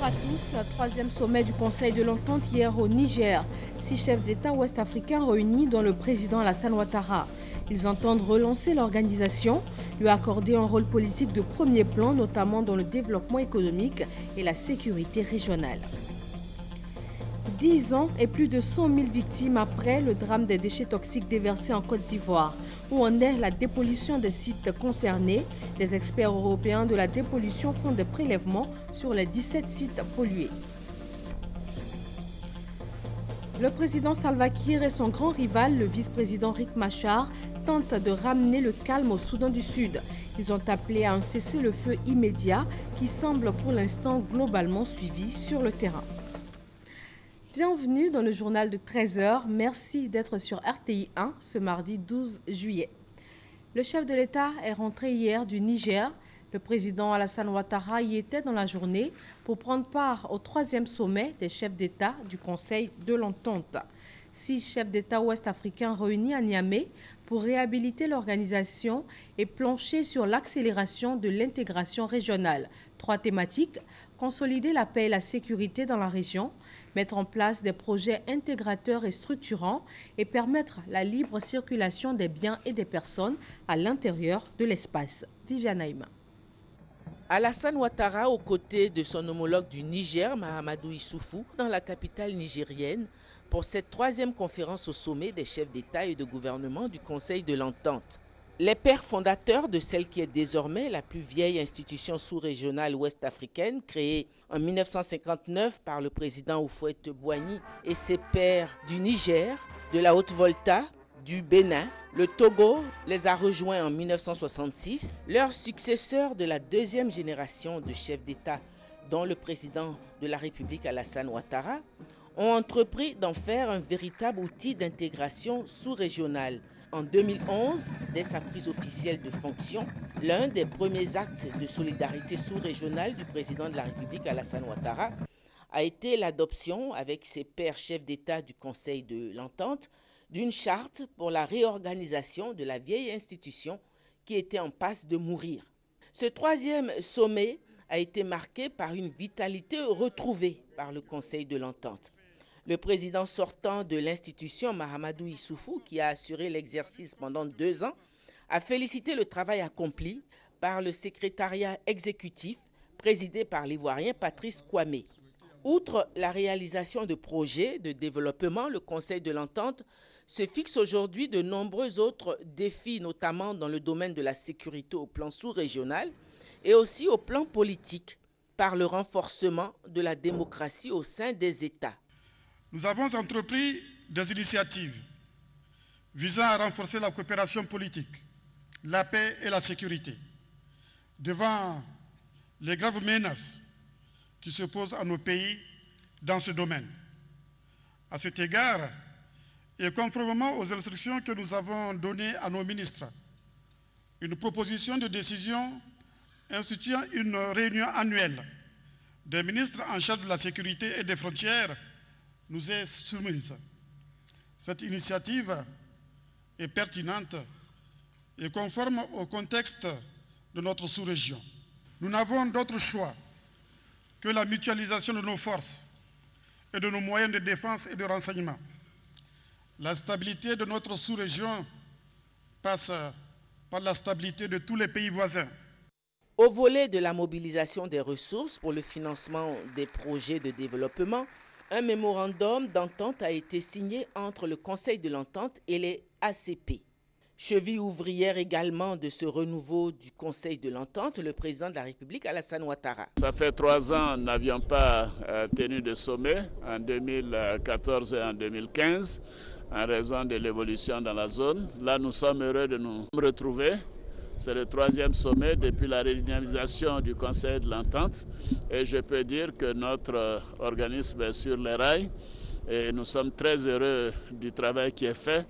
à tous. Troisième sommet du Conseil de l'Entente hier au Niger. 6 chefs d'État ouest-africains réunis dont le président Alassane Ouattara. Ils entendent relancer l'organisation, lui accorder un rôle politique de premier plan, notamment dans le développement économique et la sécurité régionale. 10 ans et plus de 100 000 victimes après le drame des déchets toxiques déversés en Côte d'Ivoire. Où en est la dépollution des sites concernés? Les experts européens de la dépollution font des prélèvements sur les 17 sites pollués. Le président Salva Kiir et son grand rival, le vice-président Riek Machar, tentent de ramener le calme au Soudan du Sud. Ils ont appelé à un cessez-le-feu immédiat qui semble pour l'instant globalement suivi sur le terrain. Bienvenue dans le journal de 13h. Merci d'être sur RTI 1 ce mardi 12 juillet. Le chef de l'État est rentré hier du Niger. Le président Alassane Ouattara y était dans la journée pour prendre part au 3e sommet des chefs d'État du Conseil de l'Entente. 6 chefs d'État ouest-africains réunis à Niamey pour réhabiliter l'organisation et plancher sur l'accélération de l'intégration régionale. 3 thématiques: consolider la paix et la sécurité dans la région, mettre en place des projets intégrateurs et structurants et permettre la libre circulation des biens et des personnes à l'intérieur de l'espace. Viviane Naïma. Alassane Ouattara, aux côtés de son homologue du Niger, Mahamadou Issoufou, dans la capitale nigérienne, pour cette 3e conférence au sommet des chefs d'État et de gouvernement du Conseil de l'Entente. Les pères fondateurs de celle qui est désormais la plus vieille institution sous-régionale ouest-africaine, créée en 1959 par le président Houphouët-Boigny et ses pairs du Niger, de la Haute-Volta, du Bénin, le Togo les a rejoints en 1966. Leurs successeurs de la 2e génération de chefs d'État, dont le président de la République Alassane Ouattara, ont entrepris d'en faire un véritable outil d'intégration sous-régionale. En 2011, dès sa prise officielle de fonction, l'un des premiers actes de solidarité sous-régionale du président de la République Alassane Ouattara a été l'adoption, avec ses pairs chefs d'État du Conseil de l'Entente, d'une charte pour la réorganisation de la vieille institution qui était en passe de mourir. Ce 3e sommet a été marqué par une vitalité retrouvée par le Conseil de l'Entente. Le président sortant de l'institution, Mahamadou Issoufou, qui a assuré l'exercice pendant 2 ans, a félicité le travail accompli par le secrétariat exécutif présidé par l'Ivoirien Patrice Kwame. Outre la réalisation de projets de développement, le Conseil de l'Entente se fixe aujourd'hui de nombreux autres défis, notamment dans le domaine de la sécurité au plan sous-régional et aussi au plan politique, par le renforcement de la démocratie au sein des États. Nous avons entrepris des initiatives visant à renforcer la coopération politique, la paix et la sécurité devant les graves menaces qui se posent à nos pays dans ce domaine. À cet égard, et conformément aux instructions que nous avons données à nos ministres, une proposition de décision instituant une réunion annuelle des ministres en charge de la sécurité et des frontières nous est soumise. Cette initiative est pertinente et conforme au contexte de notre sous-région. Nous n'avons d'autre choix que la mutualisation de nos forces et de nos moyens de défense et de renseignement. La stabilité de notre sous-région passe par la stabilité de tous les pays voisins. Au volet de la mobilisation des ressources pour le financement des projets de développement, un mémorandum d'entente a été signé entre le Conseil de l'Entente et les ACP. Cheville ouvrière également de ce renouveau du Conseil de l'Entente, le président de la République Alassane Ouattara. Ça fait 3 ans, nous n'avions pas tenu de sommet, en 2014 et en 2015, en raison de l'évolution dans la zone. Là, nous sommes heureux de nous retrouver. C'est le 3e sommet depuis la redynamisation du Conseil de l'Entente. Et je peux dire que notre organisme est sur les rails. Et nous sommes très heureux du travail qui est fait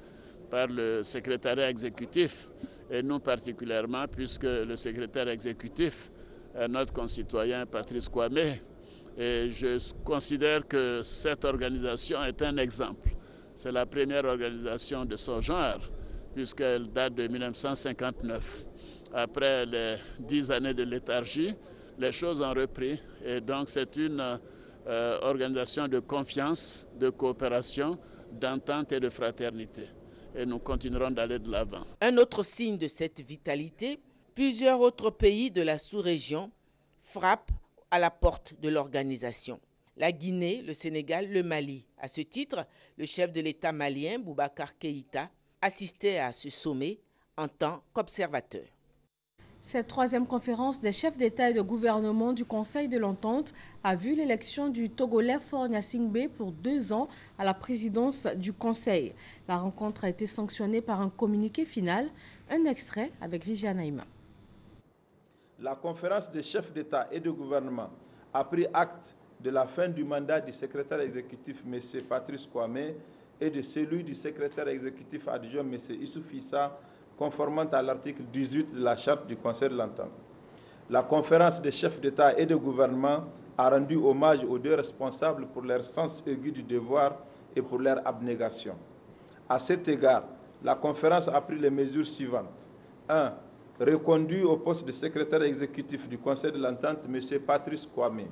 par le secrétariat exécutif. Et nous particulièrement, puisque le secrétaire exécutif est notre concitoyen Patrice Kwame. Et je considère que cette organisation est un exemple. C'est la première organisation de son genre, puisqu'elle date de 1959. Après les 10 années de léthargie, les choses ont repris et donc c'est une organisation de confiance, de coopération, d'entente et de fraternité. Et nous continuerons d'aller de l'avant. Un autre signe de cette vitalité, plusieurs autres pays de la sous-région frappent à la porte de l'organisation. La Guinée, le Sénégal, le Mali. À ce titre, le chef de l'État malien, Boubacar Keïta, assistait à ce sommet en tant qu'observateur. Cette troisième conférence des chefs d'État et de gouvernement du Conseil de l'Entente a vu l'élection du Togolais Faure Gnassingbé pour 2 ans à la présidence du Conseil. La rencontre a été sanctionnée par un communiqué final. Un extrait avec Viviane Aïma. La conférence des chefs d'État et de gouvernement a pris acte de la fin du mandat du secrétaire exécutif M. Patrice Kwame et de celui du secrétaire exécutif adjoint M. Issouf Issa, conformément à l'article 18 de la Charte du Conseil de l'Entente. La conférence des chefs d'État et de gouvernement a rendu hommage aux 2 responsables pour leur sens aigu du devoir et pour leur abnégation. À cet égard, la conférence a pris les mesures suivantes. 1. Reconduit au poste de secrétaire exécutif du Conseil de l'Entente M. Patrice Kwame.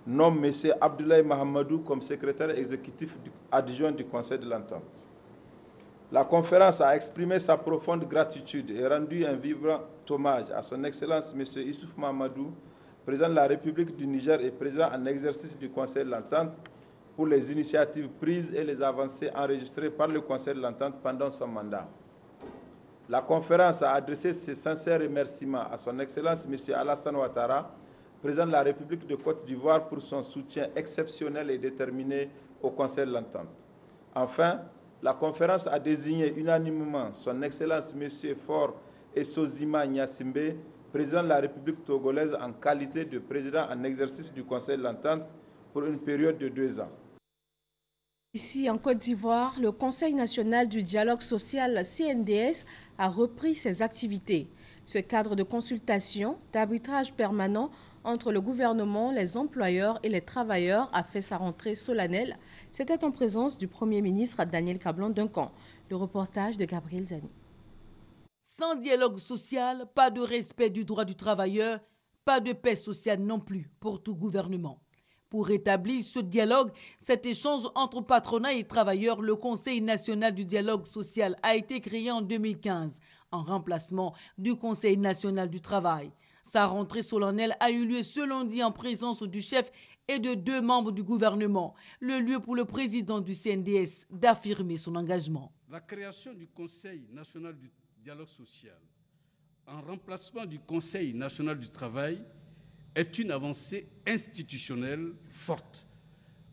Nomme M. Abdoulaye Mahamadou comme secrétaire exécutif adjoint du Conseil de l'Entente. La conférence a exprimé sa profonde gratitude et rendu un vibrant hommage à son Excellence M. Issouf Mahamadou, président de la République du Niger et président en exercice du Conseil de l'Entente, pour les initiatives prises et les avancées enregistrées par le Conseil de l'Entente pendant son mandat. La conférence a adressé ses sincères remerciements à son Excellence M. Alassane Ouattara, président de la République de Côte d'Ivoire, pour son soutien exceptionnel et déterminé au Conseil de l'Entente. Enfin, la conférence a désigné unanimement son Excellence M. Faure Essozima Gnassingbé, président de la République togolaise en qualité de président en exercice du Conseil de l'Entente pour une période de 2 ans. Ici, en Côte d'Ivoire, le Conseil national du dialogue social CNDS a repris ses activités. Ce cadre de consultation, d'arbitrage permanent entre le gouvernement, les employeurs et les travailleurs a fait sa rentrée solennelle. C'était en présence du Premier ministre Daniel Kablan-Duncan. Le reportage de Gabriel Zani. Sans dialogue social, pas de respect du droit du travailleur, pas de paix sociale non plus pour tout gouvernement. Pour rétablir ce dialogue, cet échange entre patronat et travailleurs, le Conseil national du dialogue social a été créé en 2015, en remplacement du Conseil national du travail. Sa rentrée solennelle a eu lieu ce lundi en présence du chef et de 2 membres du gouvernement, le lieu pour le président du CNDS d'affirmer son engagement. La création du Conseil national du dialogue social en remplacement du Conseil national du travail est une avancée institutionnelle forte,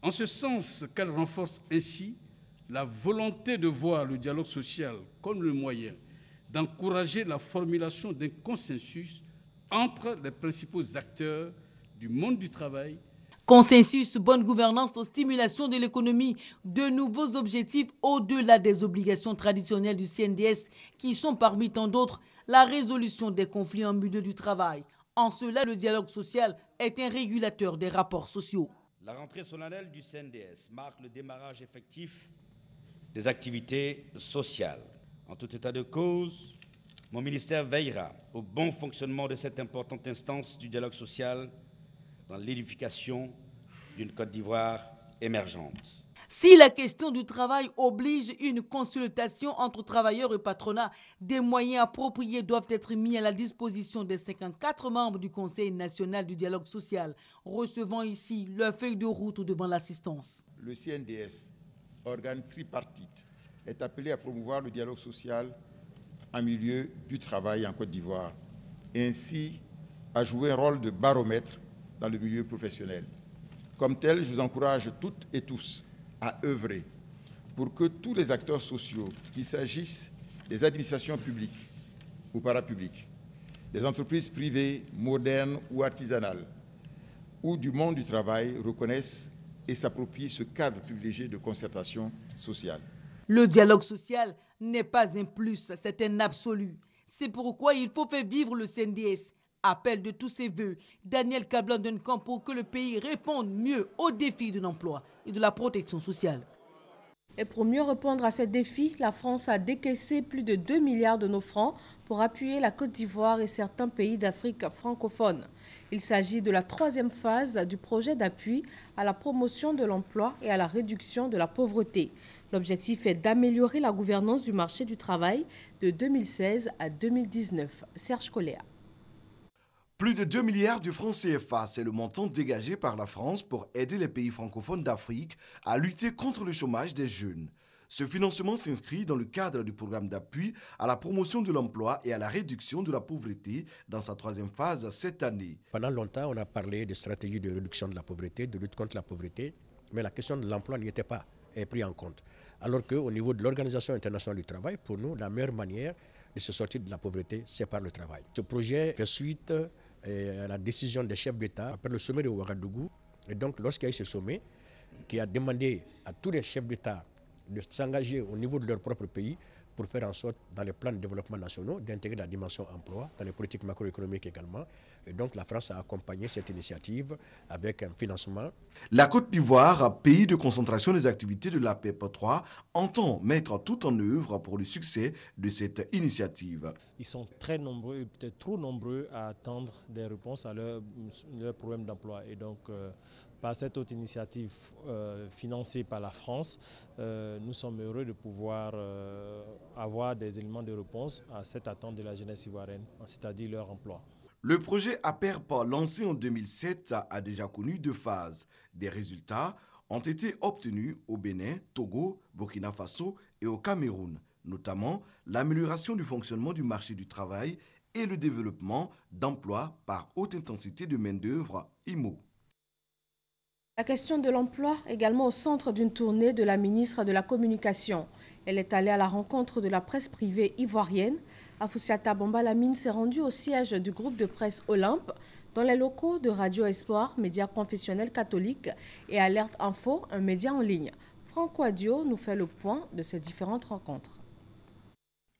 en ce sens qu'elle renforce ainsi la volonté de voir le dialogue social comme le moyen d'encourager la formulation d'un consensus entre les principaux acteurs du monde du travail. Consensus, bonne gouvernance, stimulation de l'économie, de nouveaux objectifs au-delà des obligations traditionnelles du CNDS qui sont parmi tant d'autres la résolution des conflits en milieu du travail. En cela, le dialogue social est un régulateur des rapports sociaux. La rentrée solennelle du CNDS marque le démarrage effectif des activités sociales. En tout état de cause, mon ministère veillera au bon fonctionnement de cette importante instance du dialogue social dans l'édification d'une Côte d'Ivoire émergente. Si la question du travail oblige une consultation entre travailleurs et patronat, des moyens appropriés doivent être mis à la disposition des 54 membres du Conseil national du dialogue social, recevant ici leur feuille de route devant l'assistance. Le CNDS, organe tripartite, est appelé à promouvoir le dialogue social en milieu du travail en Côte d'Ivoire, et ainsi à jouer un rôle de baromètre dans le milieu professionnel. Comme tel, je vous encourage toutes et tous à œuvrer pour que tous les acteurs sociaux, qu'il s'agisse des administrations publiques ou parapubliques, des entreprises privées, modernes ou artisanales, ou du monde du travail, reconnaissent et s'approprient ce cadre privilégié de concertation sociale. Le dialogue social n'est pas un plus, c'est un absolu. C'est pourquoi il faut faire vivre le CNDS. Appel de tous ses voeux, Daniel Kablan-Duncan, pour que le pays réponde mieux aux défis de l'emploi et de la protection sociale. Et pour mieux répondre à ces défis, la France a décaissé plus de 2 milliards de nos francs pour appuyer la Côte d'Ivoire et certains pays d'Afrique francophone. Il s'agit de la 3e phase du projet d'appui à la promotion de l'emploi et à la réduction de la pauvreté. L'objectif est d'améliorer la gouvernance du marché du travail de 2016 à 2019. Serge Coléa. Plus de 2 milliards de francs CFA, c'est le montant dégagé par la France pour aider les pays francophones d'Afrique à lutter contre le chômage des jeunes. Ce financement s'inscrit dans le cadre du programme d'appui à la promotion de l'emploi et à la réduction de la pauvreté dans sa 3e phase cette année. Pendant longtemps, on a parlé de stratégie de réduction de la pauvreté, de lutte contre la pauvreté, mais la question de l'emploi n'y était pas prise en compte. Alors qu'au niveau de l'Organisation internationale du travail, pour nous, la meilleure manière de se sortir de la pauvreté, c'est par le travail. Ce projet fait suite à la décision des chefs d'État après le sommet de Ouagadougou. Et donc, lorsqu'il y a eu ce sommet qui a demandé à tous les chefs d'État de s'engager au niveau de leur propre pays pour faire en sorte, dans les plans de développement nationaux, d'intégrer la dimension emploi, dans les politiques macroéconomiques également. Et donc, la France a accompagné cette initiative avec un financement. La Côte d'Ivoire, pays de concentration des activités de la PEP 3, entend mettre tout en œuvre pour le succès de cette initiative. Ils sont très nombreux, et peut-être trop nombreux à attendre des réponses à leurs problèmes d'emploi. Et donc, par cette autre initiative financée par la France, nous sommes heureux de pouvoir avoir des éléments de réponse à cette attente de la jeunesse ivoirienne, c'est-à-dire leur emploi. Le projet APERP, lancé en 2007, a déjà connu 2 phases. Des résultats ont été obtenus au Bénin, Togo, Burkina Faso et au Cameroun, notamment l'amélioration du fonctionnement du marché du travail et le développement d'emplois par haute intensité de main-d'œuvre IMO. La question de l'emploi également au centre d'une tournée de la ministre de la Communication. Elle est allée à la rencontre de la presse privée ivoirienne. Afoussiata Bambalamine s'est rendue au siège du groupe de presse Olympe, dans les locaux de Radio Espoir, média confessionnel catholique, et Alerte Info, un média en ligne. Franco Adio nous fait le point de ces différentes rencontres.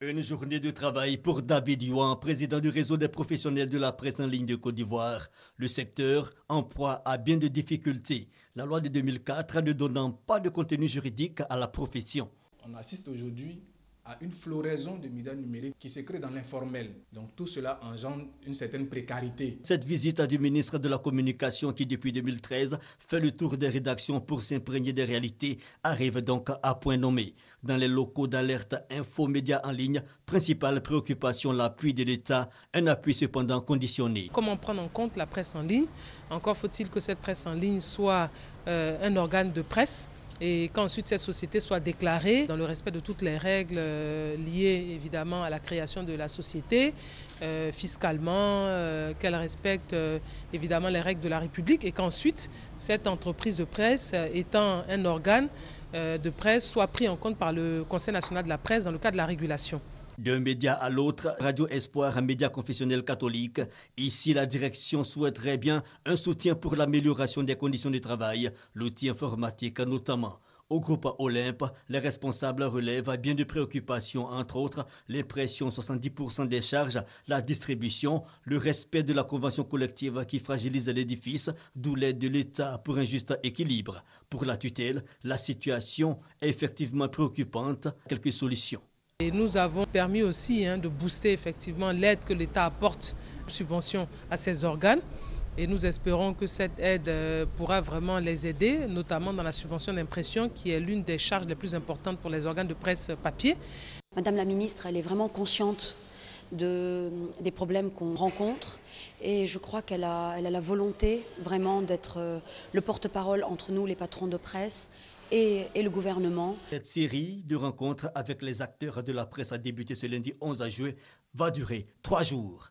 Une journée de travail pour David Yuan, président du réseau des professionnels de la presse en ligne de Côte d'Ivoire. Le secteur en proie à bien de difficultés. La loi de 2004 ne donnant pas de contenu juridique à la profession. On assiste aujourd'hui à une floraison de médias numériques qui se crée dans l'informel. Donc tout cela engendre une certaine précarité. Cette visite du ministre de la Communication qui depuis 2013 fait le tour des rédactions pour s'imprégner des réalités arrive donc à point nommé. Dans les locaux d'Alerte Info Média en ligne, principale préoccupation, l'appui de l'État, un appui cependant conditionné. Comment prendre en compte la presse en ligne? Encore faut-il que cette presse en ligne soit un organe de presse et qu'ensuite cette société soit déclarée dans le respect de toutes les règles liées évidemment à la création de la société, fiscalement, qu'elle respecte évidemment les règles de la République et qu'ensuite cette entreprise de presse étant un organe de presse soit pris en compte par le Conseil national de la presse dans le cadre de la régulation. D'un média à l'autre, Radio Espoir, un média confessionnel catholique. Ici, la direction souhaiterait bien un soutien pour l'amélioration des conditions de travail, l'outil informatique notamment. Au groupe Olympe, les responsables relèvent bien de préoccupations, entre autres l'impression 70% des charges, la distribution, le respect de la convention collective qui fragilise l'édifice, d'où l'aide de l'État pour un juste équilibre. Pour la tutelle, la situation est effectivement préoccupante. Quelques solutions. Et nous avons permis aussi de booster effectivement l'aide que l'État apporte, subvention à ces organes. Et nous espérons que cette aide pourra vraiment les aider, notamment dans la subvention d'impression qui est l'une des charges les plus importantes pour les organes de presse papier. Madame la ministre, elle est vraiment consciente des problèmes qu'on rencontre et je crois qu'elle a la volonté vraiment d'être le porte-parole entre nous, les patrons de presse, et le gouvernement. Cette série de rencontres avec les acteurs de la presse a débuté ce lundi 11 juin, va durer 3 jours.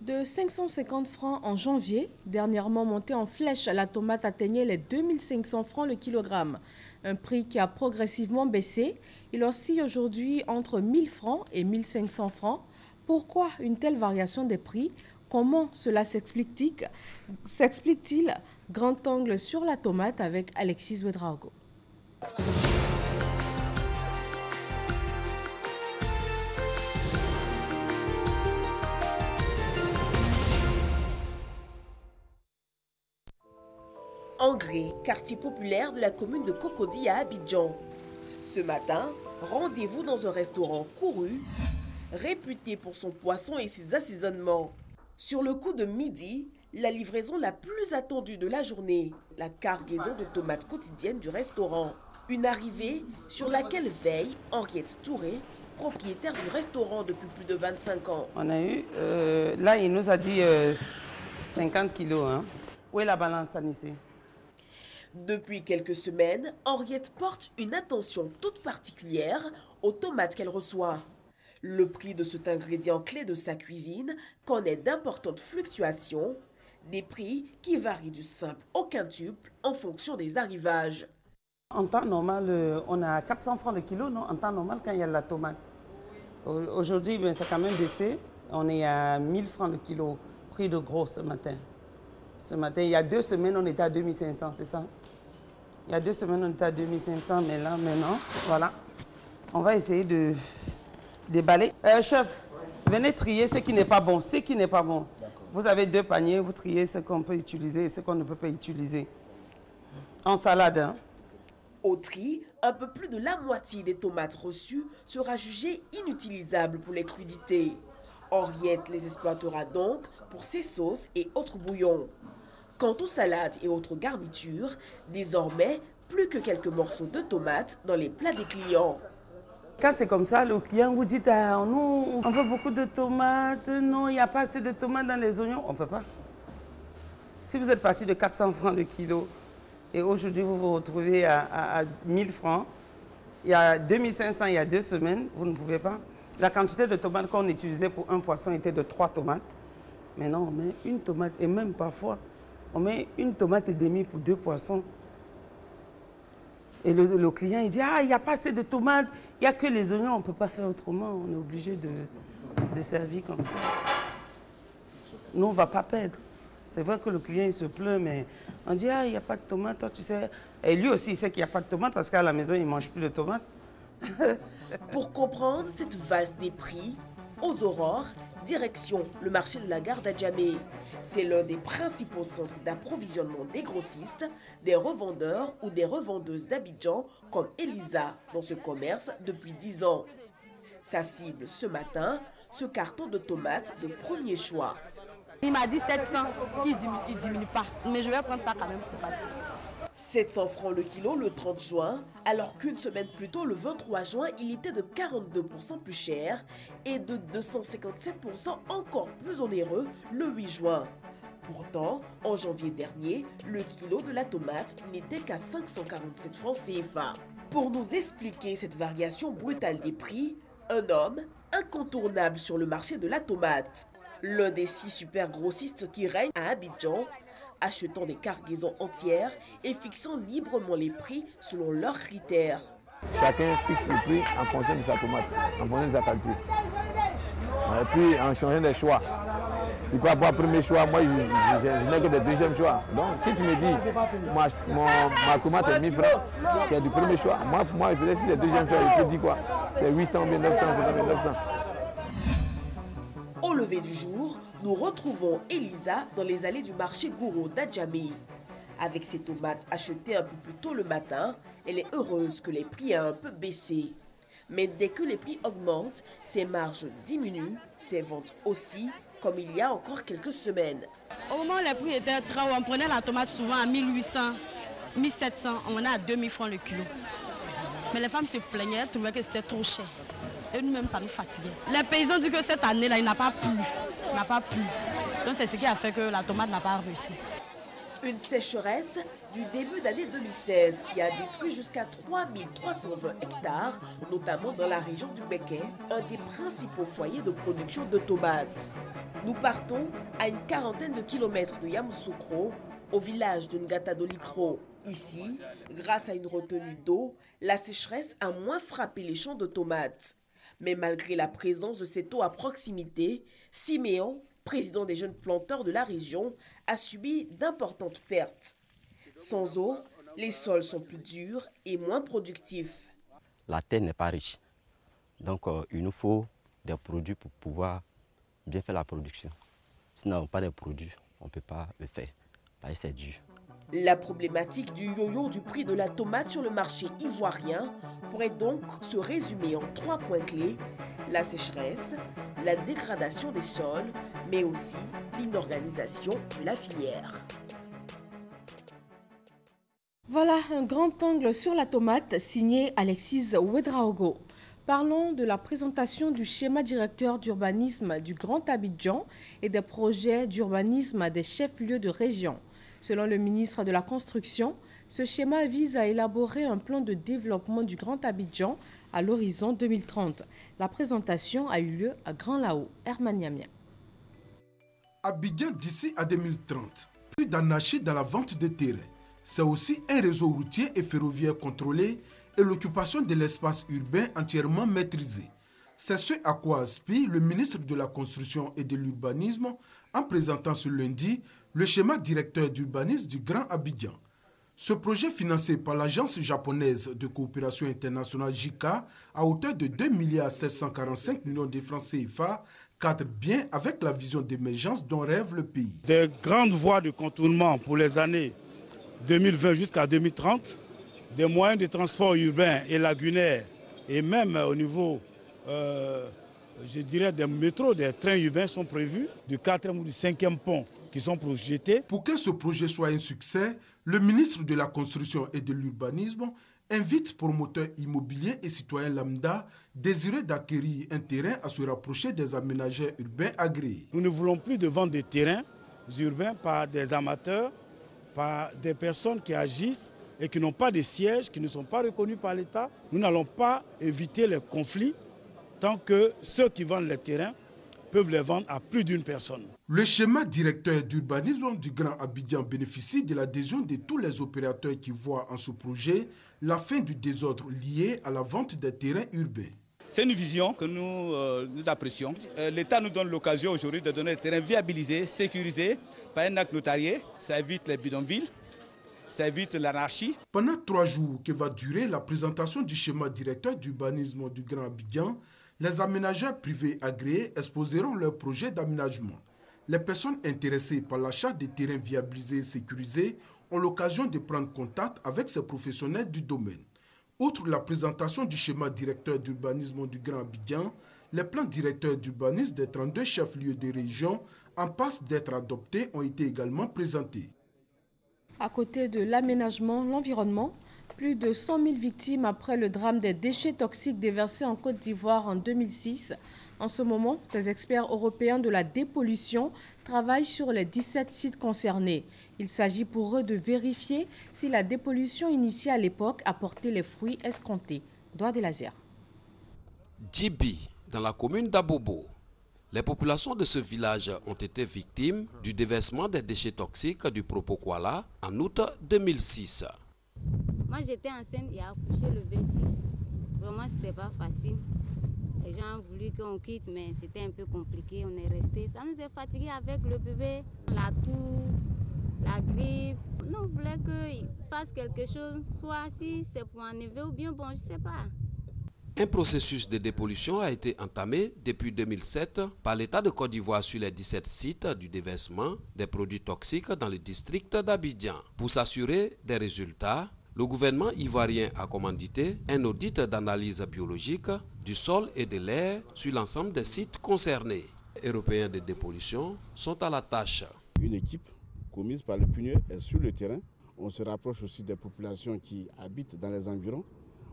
De 550 francs en janvier, dernièrement montée en flèche, la tomate atteignait les 2500 francs le kilogramme. Un prix qui a progressivement baissé. Il oscille aujourd'hui entre 1000 francs et 1500 francs. Pourquoi une telle variation des prix? Comment cela s'explique-t-il? Grand angle sur la tomate avec Alexis Ouedraogo. Angré, quartier populaire de la commune de Cocody à Abidjan. Ce matin, rendez-vous dans un restaurant couru, réputé pour son poisson et ses assaisonnements. Sur le coup de midi, la livraison la plus attendue de la journée, la cargaison de tomates quotidienne du restaurant. Une arrivée sur laquelle veille Henriette Touré, propriétaire du restaurant depuis plus de 25 ans. On a eu, là il nous a dit 50 kilos. Hein. Où est la balance, Anissé? Depuis quelques semaines, Henriette porte une attention toute particulière aux tomates qu'elle reçoit. Le prix de cet ingrédient clé de sa cuisine connaît d'importantes fluctuations, des prix qui varient du simple au quintuple en fonction des arrivages. En temps normal, on a 400 francs le kilo, non? En temps normal, quand il y a de la tomate. Aujourd'hui, ben, ça a quand même baissé. On est à 1000 francs le kilo, prix de gros ce matin. Ce matin, il y a 2 semaines, on était à 2500, c'est ça? Il y a 2 semaines, on était à 2500, mais là, maintenant, voilà. On va essayer de déballer. Chef, venez trier ce qui n'est pas bon. Ce qui n'est pas bon. Vous avez 2 paniers, vous triez ce qu'on peut utiliser et ce qu'on ne peut pas utiliser. En salade, hein? Au tri, un peu plus de la moitié des tomates reçues sera jugée inutilisable pour les crudités. Henriette les exploitera donc pour ses sauces et autres bouillons. Quant aux salades et autres garnitures, désormais, plus que quelques morceaux de tomates dans les plats des clients. Quand c'est comme ça, le client vous dit ah, nous, on veut beaucoup de tomates, non, il n'y a pas assez de tomates dans les oignons, on ne peut pas. Si vous êtes parti de 400 francs le kilo et aujourd'hui vous vous retrouvez à 1000 francs, il y a 2500 il y a 2 semaines, vous ne pouvez pas. La quantité de tomates qu'on utilisait pour un poisson était de 3 tomates. Maintenant, on met une tomate et même parfois, on met une tomate et demie pour 2 poissons. Et le client, il dit, ah, il n'y a pas assez de tomates, il n'y a que les oignons, on ne peut pas faire autrement, on est obligé de servir comme ça. Nous, on ne va pas perdre. C'est vrai que le client, il se plaint, mais on dit, ah, il n'y a pas de tomates, toi, tu sais. Et lui aussi, il sait qu'il n'y a pas de tomates parce qu'à la maison, il ne mange plus de tomates. Pour comprendre cette valse des prix, aux aurores, direction le marché de la gare d'Adjamé. C'est l'un des principaux centres d'approvisionnement des grossistes, des revendeurs ou des revendeuses d'Abidjan comme Elisa dans ce commerce depuis 10 ans. Sa cible ce matin, ce carton de tomates de premier choix. Il m'a dit 700, qu'il ne diminue pas, mais je vais prendre ça quand même pour partir. 700 francs le kilo le 30 juin, alors qu'une semaine plus tôt, le 23 juin, il était de 42% plus cher et de 257% encore plus onéreux le 8 juin. Pourtant, en janvier dernier, le kilo de la tomate n'était qu'à 547 francs CFA. Pour nous expliquer cette variation brutale des prix, un homme incontournable sur le marché de la tomate. L'un des 6 super grossistes qui règnent à Abidjan, achetant des cargaisons entières et fixant librement les prix selon leurs critères. Chacun fixe le prix en fonction de sa tomate, en fonction de sa qualité. Et puis en changeant des choix. Tu peux avoir premier choix, moi je n'ai que des deuxièmes choix. Donc si tu me dis ma tomate est 1000 francs, qui est du premier choix, moi je laisse les deuxièmes choix, je te dis quoi? C'est 800 bien 900, c'est 900. Au lever du jour, nous retrouvons Elisa dans les allées du marché Gouro d'Adjamé. Avec ses tomates achetées un peu plus tôt le matin, elle est heureuse que les prix aient un peu baissé. Mais dès que les prix augmentent, ses marges diminuent, ses ventes aussi, comme il y a encore quelques semaines. Au moment où les prix étaient très hauts, on prenait la tomate souvent à 1800, 1700, on en a à 2000 francs le kilo. Mais les femmes se plaignaient, elles trouvaient que c'était trop cher. Et nous-mêmes, ça nous fatiguait. Les paysans disent que cette année-là, il n'a pas plu. Il n'a pas plu. Donc c'est ce qui a fait que la tomate n'a pas réussi. Une sécheresse du début d'année 2016 qui a détruit jusqu'à 3320 hectares, notamment dans la région du Béquet, un des principaux foyers de production de tomates. Nous partons à une quarantaine de kilomètres de Yamoussoukro, au village de Ngata-Dolikro. Ici, grâce à une retenue d'eau, la sécheresse a moins frappé les champs de tomates. Mais malgré la présence de cette eau à proximité, Siméon, président des jeunes planteurs de la région, a subi d'importantes pertes. Sans eau, les sols sont plus durs et moins productifs. La terre n'est pas riche. Donc il nous faut des produits pour pouvoir bien faire la production. Si nous n'avons pas de produits, on ne peut pas le faire. C'est dur. La problématique du yo-yo du prix de la tomate sur le marché ivoirien pourrait donc se résumer en 3 points clés: la sécheresse, la dégradation des sols, mais aussi l'inorganisation de la filière. Voilà un grand angle sur la tomate signé Alexis Ouedraogo. Parlons de la présentation du schéma directeur d'urbanisme du Grand Abidjan et des projets d'urbanisme des chefs-lieux de région. Selon le ministre de la Construction, ce schéma vise à élaborer un plan de développement du Grand Abidjan à l'horizon 2030. La présentation a eu lieu à Grand-Lao, Hermaniamia. Abidjan d'ici à 2030, plus d'anarchie dans la vente des terrains. C'est aussi un réseau routier et ferroviaire contrôlé et l'occupation de l'espace urbain entièrement maîtrisé. C'est ce à quoi aspire le ministre de la Construction et de l'Urbanisme en présentant ce lundi le schéma directeur d'urbanisme du Grand Abidjan. Ce projet financé par l'agence japonaise de coopération internationale JICA à hauteur de 2,745 millions de francs CFA cadre bien avec la vision d'émergence dont rêve le pays. Des grandes voies de contournement pour les années 2020 jusqu'à 2030, des moyens de transport urbain et lagunaires et même au niveau, je dirais, des métros, des trains urbains sont prévus, du 4e ou du 5e pont qui sont projetés. Pour que ce projet soit un succès, le ministre de la Construction et de l'Urbanisme invite promoteurs immobiliers et citoyens lambda désireux d'acquérir un terrain à se rapprocher des aménageurs urbains agréés. Nous ne voulons plus de vendre des terrains urbains par des amateurs, par des personnes qui agissent et qui n'ont pas de sièges, qui ne sont pas reconnus par l'État. Nous n'allons pas éviter les conflits tant que ceux qui vendent les terrains peuvent les vendre à plus d'une personne. Le schéma directeur d'urbanisme du Grand Abidjan bénéficie de l'adhésion de tous les opérateurs qui voient en ce projet la fin du désordre lié à la vente des terrains urbains. C'est une vision que nous apprécions. L'État nous donne l'occasion aujourd'hui de donner des terrains viabilisés, sécurisés par un acte notarié. Ça évite les bidonvilles, ça évite l'anarchie. Pendant 3 jours que va durer la présentation du schéma directeur d'urbanisme du Grand Abidjan, les aménageurs privés agréés exposeront leurs projets d'aménagement. Les personnes intéressées par l'achat des terrains viabilisés et sécurisés ont l'occasion de prendre contact avec ces professionnels du domaine. Outre la présentation du schéma directeur d'urbanisme du Grand Abidjan, les plans directeurs d'urbanisme des 32 chefs-lieux de région en passe d'être adoptés ont été également présentés. À côté de l'aménagement, l'environnement, plus de 100 000 victimes après le drame des déchets toxiques déversés en Côte d'Ivoire en 2006. En ce moment, des experts européens de la dépollution travaillent sur les 17 sites concernés. Il s'agit pour eux de vérifier si la dépollution initiée à l'époque a porté les fruits escomptés. Doigt de laser. Djibi, dans la commune d'Abobo. Les populations de ce village ont été victimes du déversement des déchets toxiques du Propokuala en août 2006. Moi, j'étais enceinte et accouché le 26. Vraiment, c'était pas facile. Les gens ont voulu qu'on quitte, mais c'était un peu compliqué. On est resté. Ça nous a fatigués avec le bébé, la toux, la grippe. Nous voulons qu'il fasse quelque chose, soit si c'est pour enlever ou bien bon, je sais pas. Un processus de dépollution a été entamé depuis 2007 par l'État de Côte d'Ivoire sur les 17 sites du déversement des produits toxiques dans le district d'Abidjan. Pour s'assurer des résultats, le gouvernement ivoirien a commandité un audit d'analyse biologique du sol et de l'air sur l'ensemble des sites concernés. Les Européens de dépollution sont à la tâche. Une équipe commise par le PNUE est sur le terrain. On se rapproche aussi des populations qui habitent dans les environs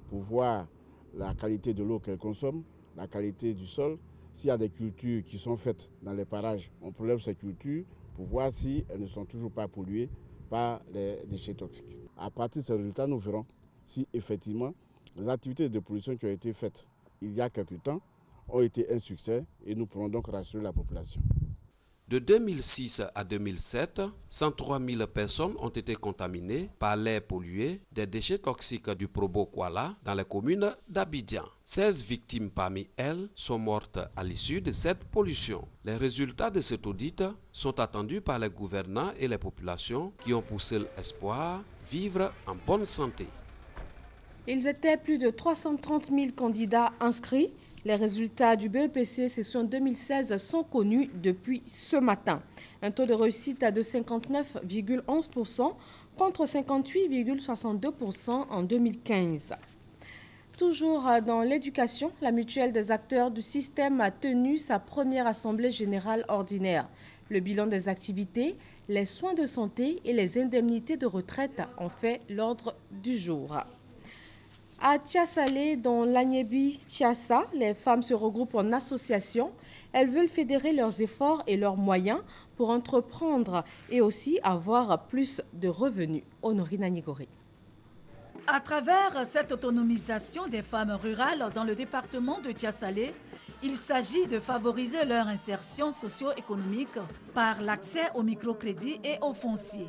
pour voir la qualité de l'eau qu'elles consomment, la qualité du sol. S'il y a des cultures qui sont faites dans les parages, on prélève ces cultures pour voir si elles ne sont toujours pas polluées par les déchets toxiques. À partir de ces résultats, nous verrons si effectivement les activités de dépollution qui ont été faites il y a quelque temps ont été un succès et nous pourrons donc rassurer la population. De 2006 à 2007, 103 000 personnes ont été contaminées par l'air pollué des déchets toxiques du Propokuala dans les communes d'Abidjan. 16 victimes parmi elles sont mortes à l'issue de cette pollution. Les résultats de cet audit sont attendus par les gouvernants et les populations qui ont pour seul espoir vivre en bonne santé. Ils étaient plus de 330 000 candidats inscrits. Les résultats du BEPC session 2016 sont connus depuis ce matin. Un taux de réussite de 59,11% contre 58,62% en 2015. Toujours dans l'éducation, la mutuelle des acteurs du système a tenu sa première assemblée générale ordinaire. Le bilan des activités, les soins de santé et les indemnités de retraite ont fait l'ordre du jour. À Tiasalé, dans l'Agnébi Tiassa, les femmes se regroupent en association. Elles veulent fédérer leurs efforts et leurs moyens pour entreprendre et aussi avoir plus de revenus. Honorina Nigori. À travers cette autonomisation des femmes rurales dans le département de Tiasalé, il s'agit de favoriser leur insertion socio-économique par l'accès au microcrédit et au foncier.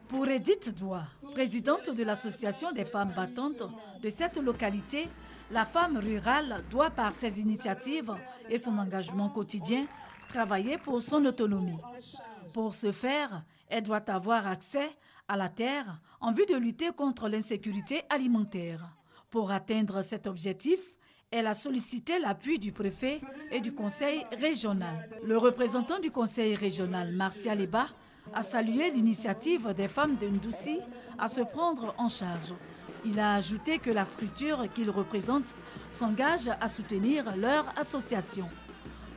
Pour Edith Doua, présidente de l'association des femmes battantes de cette localité, la femme rurale doit, par ses initiatives et son engagement quotidien, travailler pour son autonomie. Pour ce faire, elle doit avoir accès à la terre en vue de lutter contre l'insécurité alimentaire. Pour atteindre cet objectif, elle a sollicité l'appui du préfet et du conseil régional. Le représentant du conseil régional, Martial Eba, a salué l'initiative des femmes de Ndoussi à se prendre en charge. Il a ajouté que la structure qu'il représente s'engage à soutenir leur association.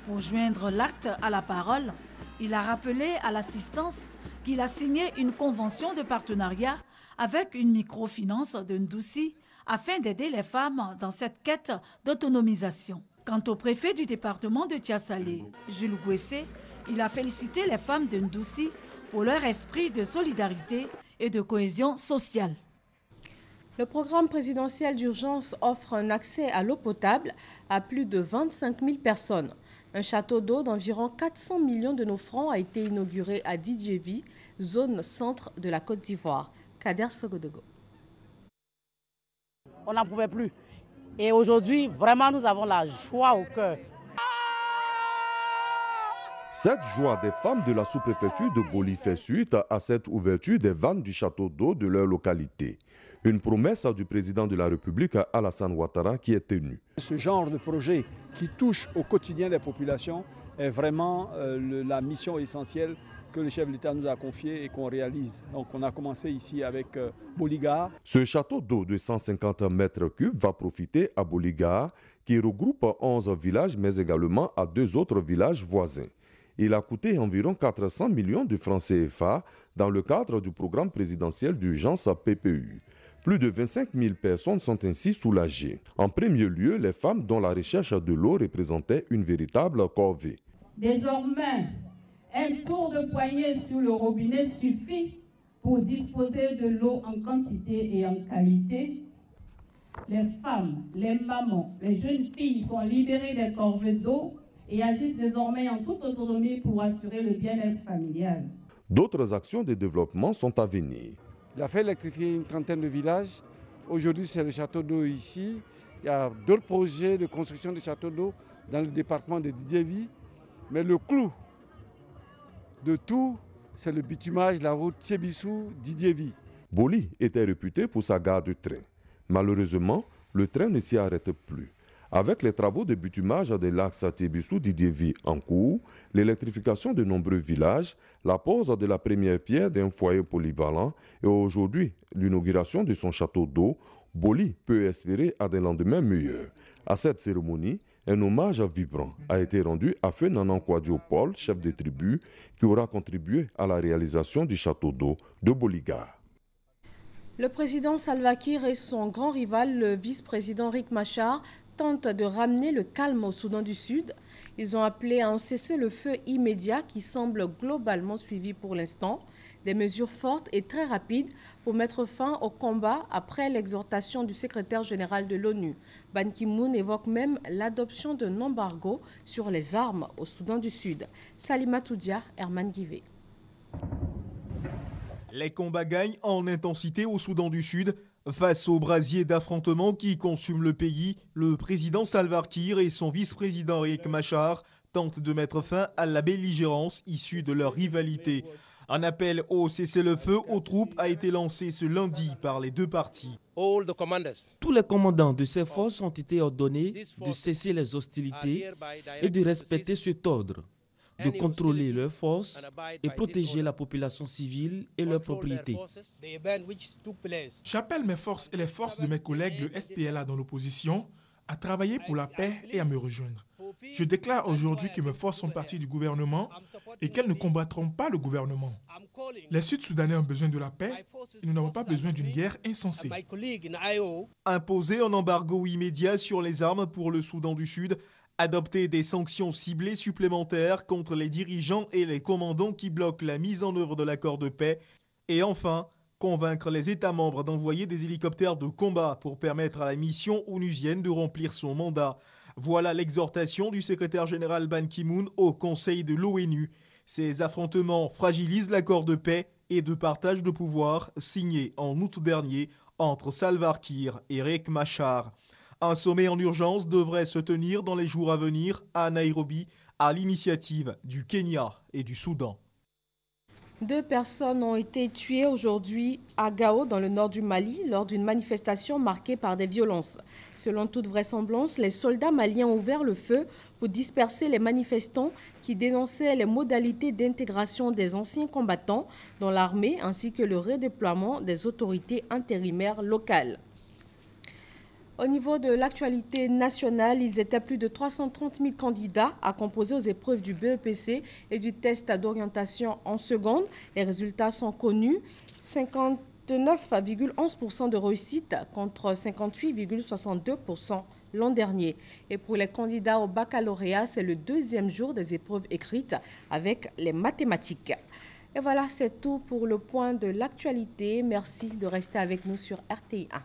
Pour joindre l'acte à la parole, il a rappelé à l'assistance qu'il a signé une convention de partenariat avec une microfinance de Ndoussi afin d'aider les femmes dans cette quête d'autonomisation. Quant au préfet du département de Tiasalé, Jules Gouessé, il a félicité les femmes de Ndoussi pour leur esprit de solidarité et de cohésion sociale. Le programme présidentiel d'urgence offre un accès à l'eau potable à plus de 25 000 personnes. Un château d'eau d'environ 400 millions de nos francs a été inauguré à Didievi, zone centre de la Côte d'Ivoire. Kader Sogodogo. On n'en pouvait plus. Et aujourd'hui, vraiment, nous avons la joie au cœur. Cette joie des femmes de la sous-préfecture de Boli fait suite à cette ouverture des vannes du château d'eau de leur localité. Une promesse du président de la République, Alassane Ouattara, qui est tenue. Ce genre de projet qui touche au quotidien des populations est vraiment la mission essentielle que le chef de l'État nous a confiée et qu'on réalise. Donc on a commencé ici avec Boligar. Ce château d'eau de 150 mètres cubes va profiter à Boligar, qui regroupe 11 villages, mais également à 2 autres villages voisins. Il a coûté environ 400 millions de francs CFA dans le cadre du programme présidentiel d'urgence PPU. Plus de 25 000 personnes sont ainsi soulagées. En premier lieu, les femmes dont la recherche de l'eau représentait une véritable corvée. Désormais, un tour de poignet sur le robinet suffit pour disposer de l'eau en quantité et en qualité. Les femmes, les mamans, les jeunes filles sont libérées des corvées d'eau et agissent désormais en toute autonomie pour assurer le bien-être familial. D'autres actions de développement sont à venir. Il a fait électrifier une trentaine de villages. Aujourd'hui, c'est le château d'eau ici. Il y a d'autres projets de construction de châteaux d'eau dans le département de Didievi. Mais le clou de tout, c'est le bitumage de la route Thiébissou-Didievi. Boli était réputé pour sa gare de train. Malheureusement, le train ne s'y arrête plus. Avec les travaux de bitumage de l'axe Thiébissou-Didievi en cours, l'électrification de nombreux villages, la pose de la première pierre d'un foyer polyvalent et aujourd'hui l'inauguration de son château d'eau, Boli peut espérer à des lendemains meilleurs. À cette cérémonie, un hommage vibrant a été rendu à Feu Nanan Kouadio Paul, chef de tribu, qui aura contribué à la réalisation du château d'eau de Boligar. Le président Salva Kiir et son grand rival, le vice-président Riek Machar, tentent de ramener le calme au Soudan du Sud. Ils ont appelé à un cessez-le-feu immédiat qui semble globalement suivi pour l'instant. Des mesures fortes et très rapides pour mettre fin au combat après l'exhortation du secrétaire général de l'ONU. Ban Ki-moon évoque même l'adoption d'un embargo sur les armes au Soudan du Sud. Salima Toudia, Herman Guivé. Les combats gagnent en intensité au Soudan du Sud. Face au brasier d'affrontements qui consume le pays, le président Salva Kiir et son vice-président Riek Machar tentent de mettre fin à la belligérance issue de leur rivalité. Un appel au cessez-le-feu aux troupes a été lancé ce lundi par les deux parties. Tous les commandants de ces forces ont été ordonnés de cesser les hostilités et de respecter cet ordre. de contrôler leurs forces et protéger la population civile et leurs propriétés. J'appelle mes forces et les forces de mes collègues de SPLA dans l'opposition à travailler pour la paix et à me rejoindre. Je déclare aujourd'hui que mes forces sont parties du gouvernement et qu'elles ne combattront pas le gouvernement. Les Sud-Soudanais ont besoin de la paix et nous n'avons pas besoin d'une guerre insensée. Imposer un embargo immédiat sur les armes pour le Soudan du Sud, adopter des sanctions ciblées supplémentaires contre les dirigeants et les commandants qui bloquent la mise en œuvre de l'accord de paix, et enfin, convaincre les États membres d'envoyer des hélicoptères de combat pour permettre à la mission onusienne de remplir son mandat. Voilà l'exhortation du secrétaire général Ban Ki-moon au Conseil de l'ONU. Ces affrontements fragilisent l'accord de paix et de partage de pouvoir signé en août dernier entre Salva Kiir et Riek Machar. Un sommet en urgence devrait se tenir dans les jours à venir à Nairobi à l'initiative du Kenya et du Soudan. 2 personnes ont été tuées aujourd'hui à Gao, dans le nord du Mali, lors d'une manifestation marquée par des violences. Selon toute vraisemblance, les soldats maliens ont ouvert le feu pour disperser les manifestants qui dénonçaient les modalités d'intégration des anciens combattants dans l'armée ainsi que le redéploiement des autorités intérimaires locales. Au niveau de l'actualité nationale, ils étaient plus de 330 000 candidats à composer aux épreuves du BEPC et du test d'orientation en seconde. Les résultats sont connus. 59,11% de réussite contre 58,62% l'an dernier. Et pour les candidats au baccalauréat, c'est le 2e jour des épreuves écrites avec les mathématiques. Et voilà, c'est tout pour le point de l'actualité. Merci de rester avec nous sur RTI 1.